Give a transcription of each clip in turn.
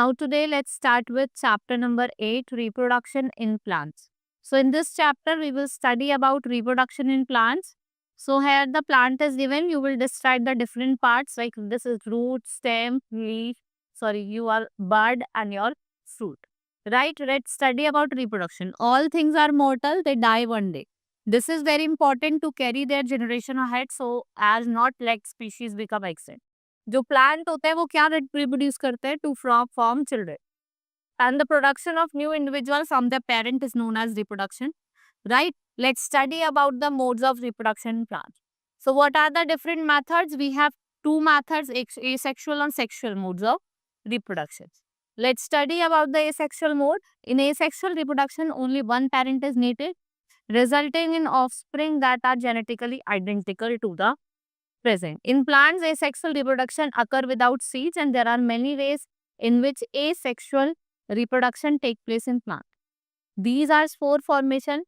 Now today let's start with chapter number 8, reproduction in plants. So in this chapter we will study about reproduction in plants. So here the plant is given, you will describe the different parts like this is root, stem, leaf, your bud and your fruit. Right, let's study about reproduction. All things are mortal, they die one day. This is very important to carry their generation ahead so as not let species become extinct. जो plant होते हैं वो क्या reproduce करते हैं to form children and the production of new individual from the parent is known as reproduction right let's study about the modes of reproduction in plants so what are the different methods we have two methods asexual and sexual modes of reproduction. Let's study about the asexual mode. In asexual reproduction only one parent is needed resulting in offspring that are genetically identical to the present. In plants, asexual reproduction occur without seeds and there are many ways in which asexual reproduction take place in plants. These are spore formation,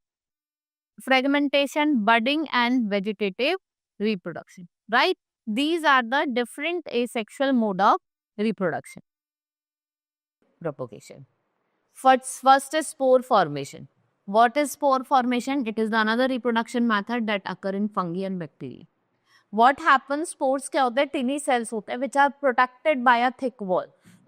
fragmentation, budding and vegetative reproduction. Right? These are the different asexual mode of reproduction. Propagation. First is spore formation. What is spore formation? It is another reproduction method that occur in fungi and bacteria. What happens, spores क्या होते हैं, टिनी sales होते हैं which are protected by a thick wall.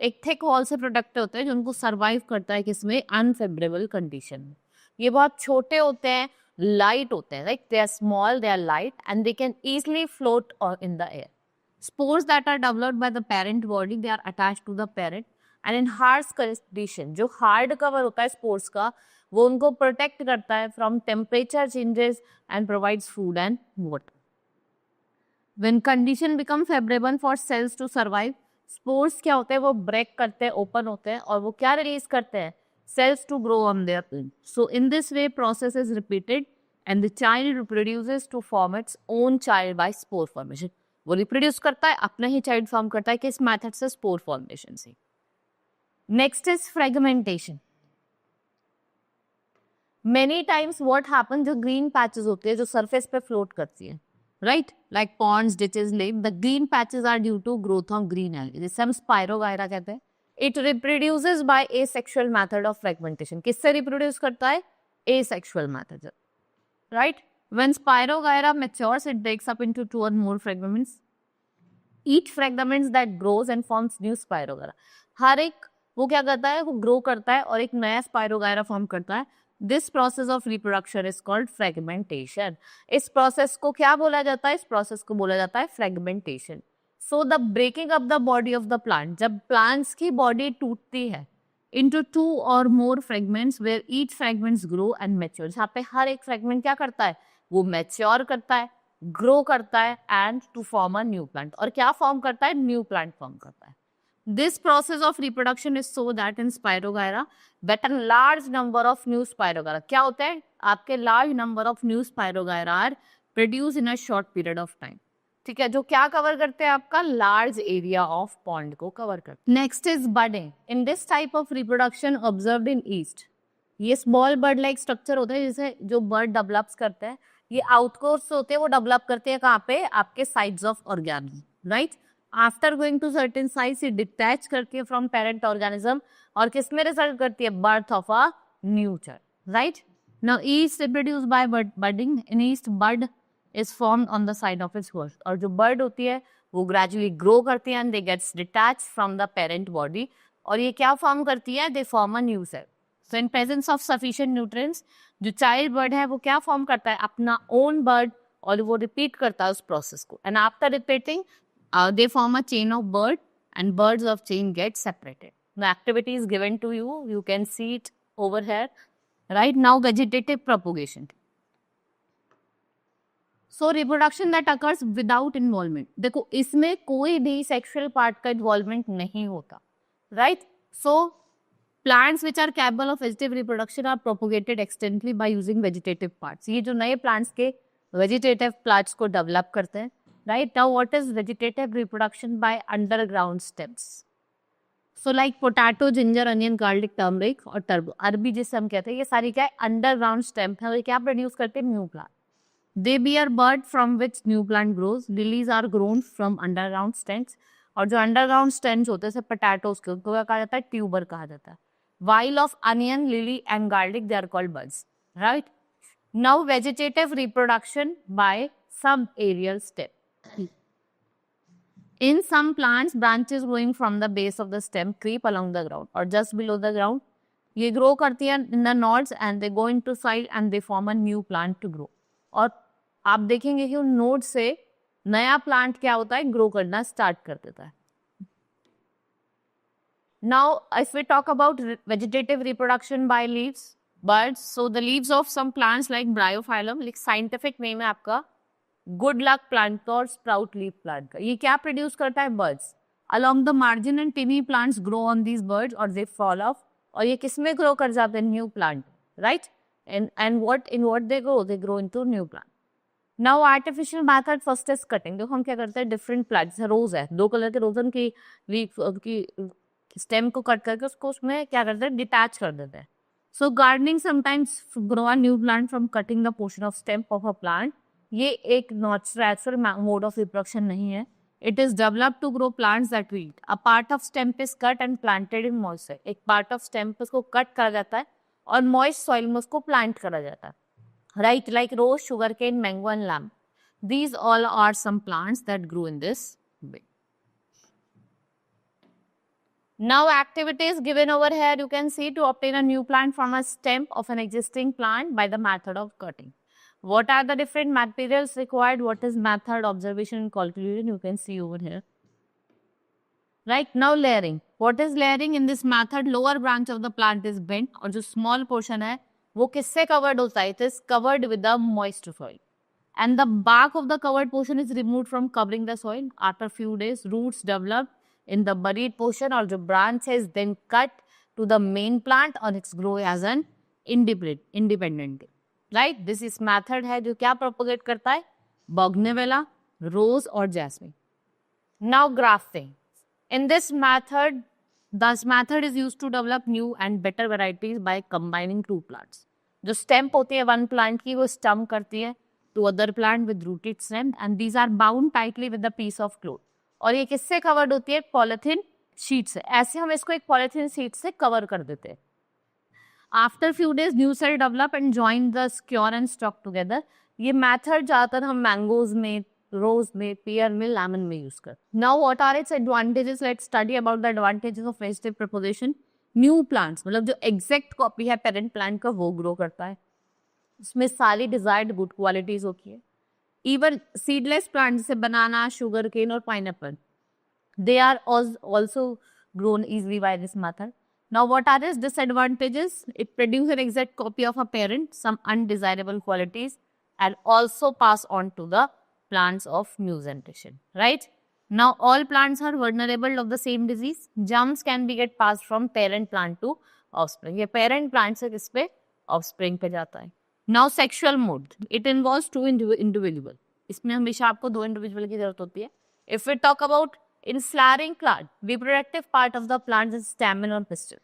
एक thick wall से protect होते हैं जो उनको सर्वाइव करता है किसमें, अनफेवरेबल कंडीशन में. ये बहुत छोटे होते हैं, लाइट होते हैं, like they are small, they are light and they can easily float in the air. Spores that are developed by the parent body they are attached to the parent and in harsh condition जो hard cover होता है spores का वो उनको protect करता है from temperature changes and provides food and water. When condition become favorable for cells to survive, spores क्या होते हैं वो ब्रेक करते हैं, ओपन होते हैं और वो क्या रिलीज करते हैं, cells to grow on their own. So in this way process is repeated and the child reproduces to form its own child by spore formation. वो रिप्रोड्यूस करता है, अपना ही चाइल्ड फॉर्म करता है किस मेथड से, स्पोर फॉर्मेशन से. Next is fragmentation. Many times what happen, जो ग्रीन पैचेस होते हैं जो सरफेस पे फ्लोट करती है, right, like ponds, ditches, lake, the green patches are due to growth of green algae, जिसे हम स्पायरोगायरा कहते हैं. It reproduces by asexual method of fragmentation. किससे reproduce करता है, asexual method, right? When Spirogyra matures, it breaks up into two or more fragments. Each fragment that grows and forms new Spirogyra. हर एक वो क्या करता है, वो ग्रो करता है और एक नया स्पायरोगायरा फॉर्म करता है. This process of reproduction is called fragmentation. इस प्रोसेस को क्या बोला जाता है, इस प्रोसेस को बोला जाता है fragmentation. So the breaking up the body of the plant, जब प्लांट्स की बॉडी टूटती है into two or more fragments where each fragments grow and mature. यहाँ पे हर एक फ्रेगमेंट क्या करता है, वो मैच्योर करता है, ग्रो करता है and to form a new plant. और क्या फॉर्म करता है, न्यू प्लांट फॉर्म करता है. This process of reproduction is so that in Spirogyra that a large number of new Spirogyra क्या होता है, आपके large number of new Spirogyra are produced in a short period of time. ठीक है, जो क्या कवर करते हैं, आपका लार्ज एरिया ऑफ पॉन्ड को कवर करते हैं. Next is budding. In this type of reproduction observed in yeast, ये स्मॉल बर्ड लाइक स्ट्रक्चर होता है जिसे जो बर्ड डेवलप्स करते हैं. ये आउटकोर्स होते हैं, वो डेवलप करते हैं कहाँ पे, आपके sides of organism, right. After going to certain size ये डिटैच करके फ्रॉम पेरेंट ऑर्गेनिज्म और किस में रिजल्ट करती है, birth of a new child, right. Now yeast reproduce by budding. In yeast bud is formed on the side of its host. और जो bird होती है वो ग्रेजुअली ग्रो करती है and they gets detached from the parent body. और ये क्या फॉर्म करती है, they form a new cell. So in presence of sufficient nutrients, जो चाइल्ड बर्ड है वो क्या फॉर्म करता है, अपना ओन बर्ड, और वो रिपीट करता है उस प्रोसेस को. And after repeating they form a chain of bird and birds of chain get separated. The activity is given to you. You can see it over here. Right now, vegetative propagation. So reproduction that occurs without involvement. देखो इसमें कोई भी sexual part का involvement नहीं होता. Right? So plants which are capable of vegetative reproduction are propagated extensively by using vegetative parts. ये जो नए plants के vegetative parts को develop करते हैं. Right? Now what is vegetative reproduction by underground stems? So like potato, ginger, onion, garlic, turmeric और turbo, अरबी जिसे हम कहते हैं, ये सारी क्या है, underground stem है. और क्या produce करते हैं, new plant. They bear bud from which new plant grows. Lilies are grown from underground stems. और जो अंडरग्राउंड स्टेम्स होते हैं जैसे पोटैटोज के, उनको क्या कहा जाता है? ट्यूबर कहा जाता है. While of onion, lily and garlic, they are called buds, right? Now vegetative reproduction by some aerial stem. In some plants, branches growing from the base of the stem creep along the ground or just below the ground. ये grow करती हैं in the nodes and they go into soil and they form a new plant to grow. और आप देखेंगे कि उन node से नया प्लांट क्या होता है? ग्रो करना स्टार्ट कर देता है. Now, if we talk about vegetative reproduction by leaves, birds, so the leaves of some plants like Bryophyllum, like scientific name है आपका good luck plant का और sprout leaf plant का. ये क्या produce करता है? Birds. Along the margin and tiny plants grow on these birds or they fall off. और ये किसमें grow कर जाते हैं? New plant, right? And what they grow? They grow into new plant. Now artificial method first is cutting. देखो हम क्या करते हैं? Different plants, रोज है, 2 कलर के रोजन की स्टेम को कट करके उसको उसमें क्या करते हैं? डिटैच कर देते हैं. So gardening sometimes grow a new plant from cutting the portion of stem of a plant. ये एक नेचुरल मोड ऑफ रिप्रोडक्शन नहीं है. It is developed to grow plants that we eat. A part of stem is cut and planted in moist soil. एक part of stem उसको cut करा जाता है और मॉइस्ट सॉइल में उसको प्लांट करा जाता है. Right, like rose, sugar cane, mango and lime. These all are some plants that grow in this way. Now activities given over here you can see to obtain a new plant from a stem of an existing plant by the method of cutting. What are the different materials required? What is method, observation and calculation? You can see over here. Right, now layering. What is layering? In this method lower branch of the plant is bent और जो small portion है वो किससे covered होता है? It is covered with the moist soil. And the bark of the covered portion is removed from covering the soil. After few days, roots develop in the buried portion or the branch is then cut to the main plant or it's grow as an independent. Right? This is method है जो क्या propagate करता है? Bougainvillea, rose और jasmine. Now grafting. In this method is used to develop new and better varieties by combining two plants. जो stem होती है one plant की वो stem करती है to other plant with rooted stem and these are bound tightly with a piece of cloth. और ये किससे कवर्ड होती है? पॉलिथीन शीट से. ऐसे हम इसको एक पॉलिथीन शीट से कवर कर देते हैं. After few days new cell develop and join the स्क्योर एंड स्टॉक टुगेदर. ये मेथड ज्यादातर हम मैंगोज में, रोज में, पियर में, लेमन में यूज कर. Now what are its advantages? Let's study about the advantages of vegetative propagation. New plants मतलब जो एग्जैक्ट कॉपी है पेरेंट प्लांट का वो ग्रो करता है. इसमें सारी डिजायर्ड गुड क्वालिटीज होती है. इवन सीडलेस प्लांट जैसे बनाना, शुगर केन और pineapple, they are also grown easily by this method. Now what are its disadvantages? It produce an exact copy of a parent, some undesirable qualities and also pass on to the plants of new generation. Right? Now all plants are vulnerable of the same disease. Germs can be get passed from parent plant to offspring. ये parent plant से किस पे? offspring पे जाता है. Now sexual mode. It involves two individual. इसमें हमेशा आपको 2 individual की जरूरत होती है. If we talk about in flowering plant, reproductive part of the plant is stamen or pistil.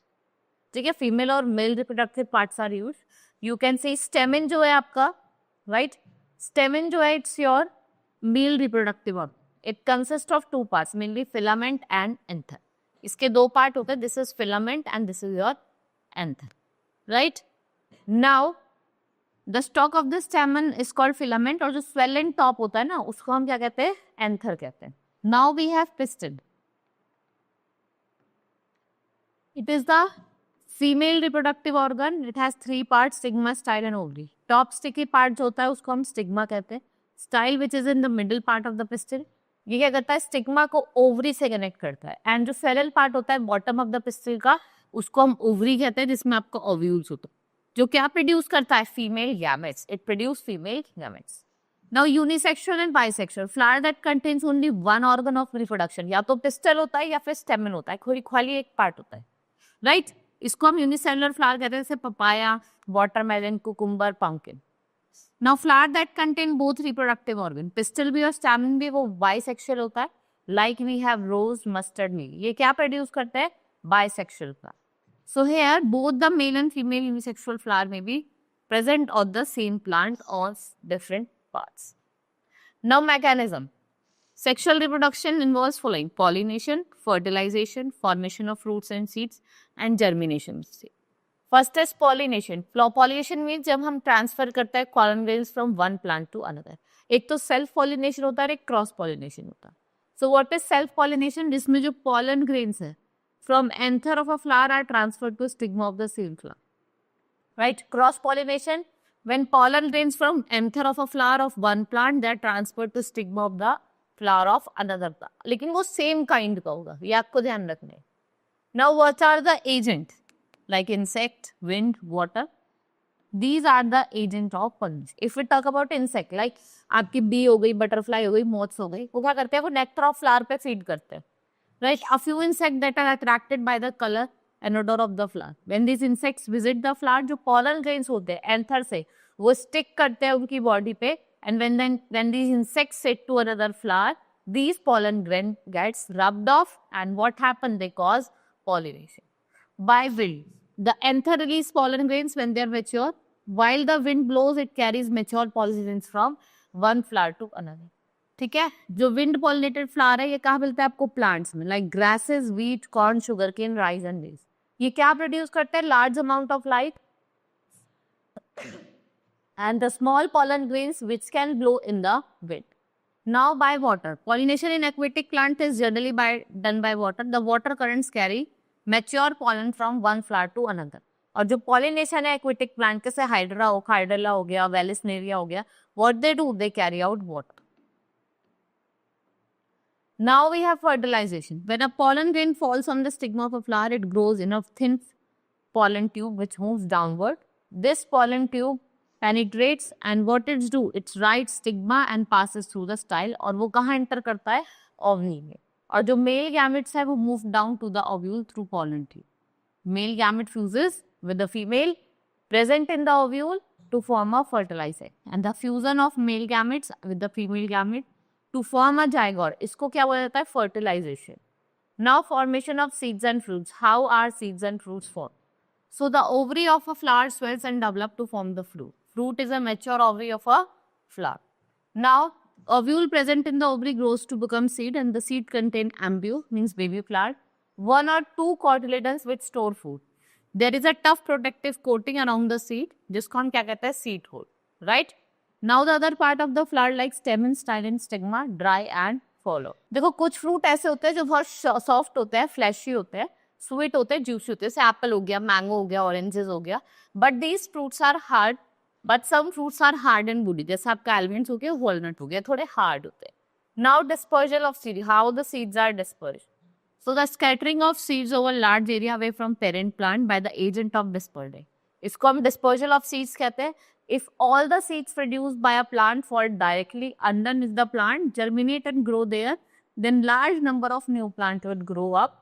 ठीक है, female और male reproductive parts are used. You can say stamen जो है आपका, right? Stamen जो है it's your male reproductive organ. It consists of 2 parts, mainly filament and anther. इसके 2 part होते हैं. This is filament and this is your anther. Right? Now, the stalk of the stamen is called filament और जो swollen top होता है ना उसको हम क्या कहते हैं? Anther कहते हैं. Now we have pistil. It is the female reproductive organ. It has 3 parts, stigma, style and ovary. Top sticky part जो होता है उसको हम stigma कहते हैं. Style which is in the middle part of the pistil, ये क्या करता है? स्टिग्मा को ओवरी से कनेक्ट करता है. एंड जो फेरल पार्ट होता है बॉटम ऑफ द पिस्टिल का उसको हम ओवरी कहते हैं, जिसमें आपका ओव्यूल्स होता है, जो क्या प्रोड्यूस करता है? Female gametes. It produce female gametes. Now unisexual and bisexual. Flower that contains only one organ of reproduction. या तो पिस्टल होता है या फिर स्टेमन होता है, खाली एक पार्ट होता है. राइट? इसको हम यूनिसेलुलर फ्लावर कहते हैं, जैसे papaya, watermelon, cucumber, pumpkin. Now flower that contain both reproductive organ, pistil भी और stamen भी, वो bisexual होता है. Like we have rose, mustard meal. ये क्या produce करते हैं? Bisexual flower. So here both the male and female unisexual flower may be present on the same plant on different parts. Now mechanism. Sexual reproduction involves following: pollination, fertilization, formation of fruits and seeds, and germination. First is pollination. Pollination means जब हम transfer करते हैं pollen grains from one plant to another. एक तो self pollination होता है, एक cross pollination होता है. So what is self pollination? जिसमें जो pollen grains है from anther of a flower are transferred to stigma of the same flower. Right? Cross pollination, when pollen grains from anther of a flower of one plant, they are transferred to stigma of the flower of another plant. लेकिन वो same kind का होगा, ये आपको ध्यान रखना है. Now what are the agents? Like insect, wind, water. These are the agent of pollination. If we talk about insect, like आपकी bee हो गई, butterfly हो गई, moths हो गई, वो क्या करते हैं? वो nectar of flower पे feed करते हैं. Right? A few insects that are attracted by the color and odor of the flower. When these insects visit the flower, जो pollen grains होते हैं anther से, वो stick करते हैं उनकी body पे, and when these insects sit to another flower, these pollen grain gets rubbed off, and what happen? They cause pollination. By wind, the anther release pollen grains when they are mature. While the wind blows, it carries mature pollen from one flower to another. ठीक है, जो wind pollinated flower है ये कहाँ मिलता है आपको? Plants में, like grasses, wheat, corn, sugar cane, rice and maize. ये क्या प्रोड्यूस करते हैं? Large amount of light and the small pollen grains which can blow in the wind. Now by water. Pollination in aquatic plant is generally done by water. The water currents carry mature pollen from one flower to another. और जो pollination है aquatic plant जैसे हाइड्रला हो गया, Vallisneria हो गया, what they do? They carry out water. Now we have fertilization. When a pollen grain falls on the stigma of a flower, it grows in a thin pollen tube which moves downward. This pollen tube penetrates and what it do? It rides stigma and passes through the style. और वो कहाँ enter करता है? Ovule में. और जो male gametes है वो move down to the ovule through pollen tube. Male gamete fuses with the female present in the ovule to form a fertilizer. And the fusion of male gametes with the female gamete to form a zygote. इसको क्या बोला जाता है? Fertilization. Now formation of seeds and fruits. How are seeds and fruits formed? So the ovary of a flower swells and develops to form the fruit. Fruit is a mature ovary of a flower. Now ovule present in the ovary grows to become seed and the seed contain embryo, means baby flower, one or two cotyledons which store food. There is a tough protective coating around the seed जिसको हम क्या कहते हैं? Seed hole. Right? Now the other part of the flower like stem, style, stigma dry and follow. देखो कुछ fruit ऐसे होते हैं जो बहुत सॉफ्ट होते हैं, फ्लैशी होते हैं, स्वीट होते हैं, जूसी होते हैं, जैसे एप्पल हो गया, मैंगो हो गया, ऑरेंजेस हो गया. But these fruits are hard, but some fruits are hard and woody, जैसे आपका आलमंड्स हो गया, वॉलनट हो गया, थोड़े हार्ड होते हैं. Now dispersal of seed. How the seeds are dispersed? So the scattering of seeds over large area away from parent plant by the agent of dispersing. इसको हम dispersal of seeds कहते हैं. If all the seeds produced by a plant fall directly underneath the plant, germinate and grow there, then large number of new plants would grow up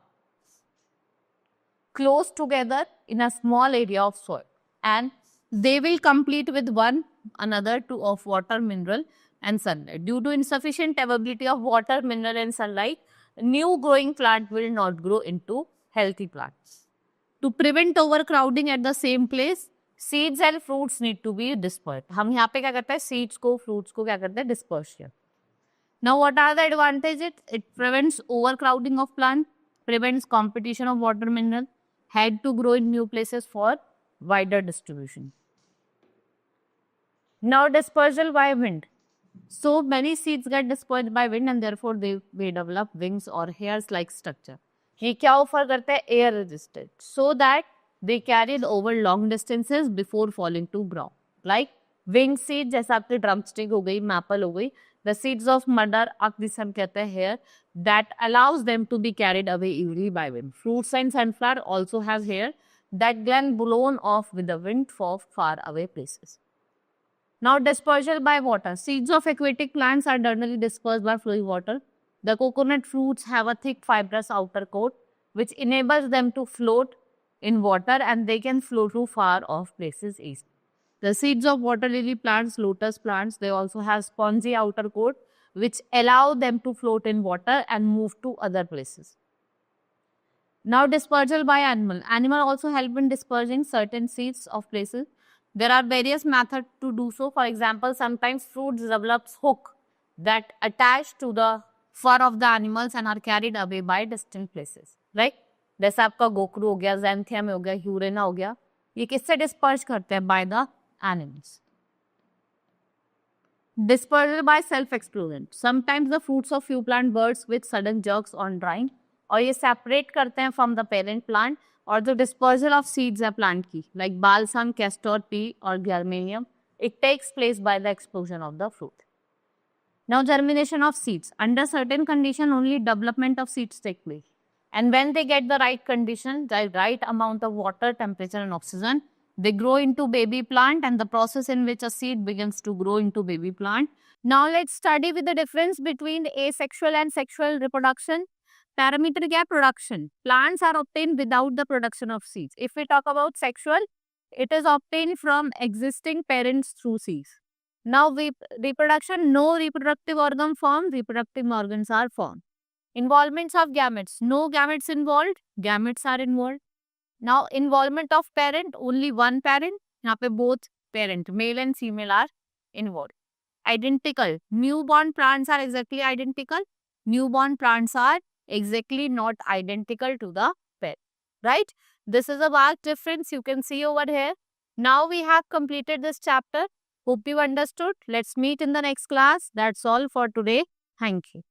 close together in a small area of soil, and they will compete with one another of water, mineral and sunlight. Due to insufficient availability of water, mineral and sunlight, new growing plant will not grow into healthy plants. To prevent overcrowding at the same place, seeds and fruits need to be dispersed. हम यहाँ पे क्या करते हैं? Seeds को, fruits को क्या करते हैं? Dispersion. Now what are the advantages? It prevents overcrowding of plant, prevents competition of water, mineral, had to grow in new places for wider distribution. Now dispersal by wind. So many seeds get dispersed by wind and therefore they may develop wings or hairs-like structure. ये क्या offer करते हैं? Air resistant, so that they carried over long distances before falling to ground. Like wing seed, जैसा आपके drumstick हो गई, maple हो गई, the seeds of mother, जिसे हम कहते हैं hair, that allows them to be carried away easily by wind. Fruits and sunflower also have hair that get blown off with the wind for far away places. Now dispersal by water. Seeds of aquatic plants are generally dispersed by flowing water. The coconut fruits have a thick fibrous outer coat which enables them to float in water and they can flow to far off places easily. The seeds of water lily plants, lotus plants, they also have spongy outer coat which allow them to float in water and move to other places. Now dispersal by animal. Animal also help in dispersing certain seeds of places. There are various methods to do so. For example, sometimes fruits develops hook that attach to the fur of the animals and are carried away by distant places, right? जैसे आपका गोखरू हो गया, xanthium हो गया, यूरेना हो गया, ये किससे डिस्पर्स करते हैं? by the animals. Dispersal by self-exclusion. Sometimes the fruits of few plant bursts with sudden jerks on drying, और ये separate करते हैं from the parent plant. और जो dispersal of seeds है plant की, like balsam, castor, pea और geranium, it takes place by the explosion of the fruit. Now germination of seeds. Under certain condition, only development of seeds take place. And when they get the right condition, the right amount of water, temperature and oxygen, they grow into baby plant, and the process in which a seed begins to grow into baby plant. Now let's study with the difference between asexual and sexual reproduction. Parameter क्या? Production. Plants are obtained without the production of seeds. If we talk about sexual, it is obtained from existing parents through seeds. Now reproduction, no reproductive organ formed, reproductive organs are formed. Involvements of gametes, no gametes involved, gametes are involved. Now involvement of parent, only one parent, यहाँ पे both parent, male and female are involved. Identical, newborn plants are exactly identical, newborn plants are exactly not identical to the parent, right? This is a vast difference you can see over here. Now we have completed this chapter. Hope you understood. Let's meet in the next class. That's all for today. Thank you.